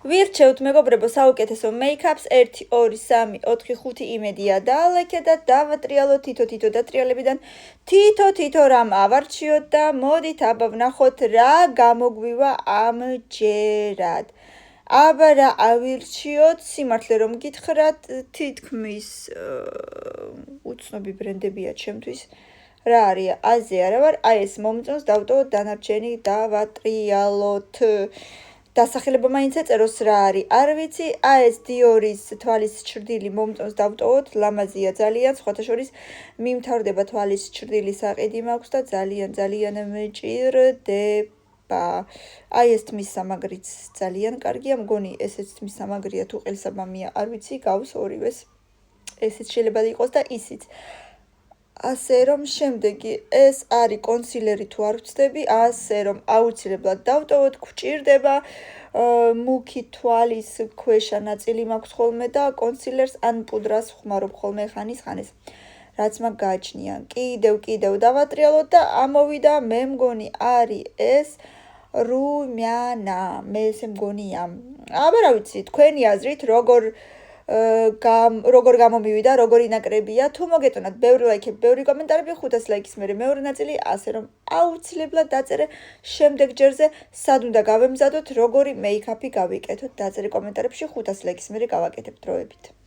ვირჩევთ მეგობრებო საუკეთესო მეიქაპს 1 2 3 4 5 იმედია დაალექეთ და დავატრიალოთ თითო დატრიალებიდან თითო რამ ავარჩიოთ და მოდით აბა ვნახოთ რა გამოგვივა ამჯერად. აბა რა ავირჩიოთ, სიმართლე რომ გითხრათ, თითქმის უცნობი ბრენდებია ჩემთვის. რა არის? აზე არა ვარ, აი ეს მომწონს დავტოვოთ დანარჩენი დავატრიალოთ. დასახელება მაინც ეწეროს რა არის, არ ვიცი, აი ეს დიორის თვალის ჩრდილი მომწონს დავტოვოთ, ლამაზია ძალიან, სხვათა შორის მიმთავრდება თვალის ჩრდილის საყიდი მაქვს და ძალიან მეჭირდება. აი ეს თმის სამაგრიც ძალიან კარგია, მგონი ესეც თმის სამაგრია თუ ყელსაბამია, არ ვიცი, გავს ორივეს. ესეც შეიძლება იყოს და ისიც. ასე რომ შემდეგი ეს არის კონსილერი თუ არ ვცდები, ასე რომ აუცილებლად დავტოვოთ, გვჭირდება მუქი თვალის ქვეშა ნაწილი მაქვს ხოლმე და კონსილერს ან პუდრას ვხმარობ ხოლმე ხანის. რაც მაგ გააჩნია. კიდევ დავატრიალოთ და ამოვიდა, მე მგონი არის ეს რუმяна, მე ესე მგონია. აბა რა ვიცი, თქვენი აზრით როგორ გამომივიდა, როგორი ნაკრებია, თუ მოგეტონათ ბევრი ლაიქები, ბევრი კომენტარები, 500 ლაიქის მერე მეორე ნაწილი, ასე რომ აუცილებლად დაწერე შემდეგ ჯერზე, სად უნდა გავემზადოთ, როგორი მეიქაპი გავიკეთოთ, დაწერე კომენტარებში 500 ლაიქის მერე გავაკეთებ დროებით.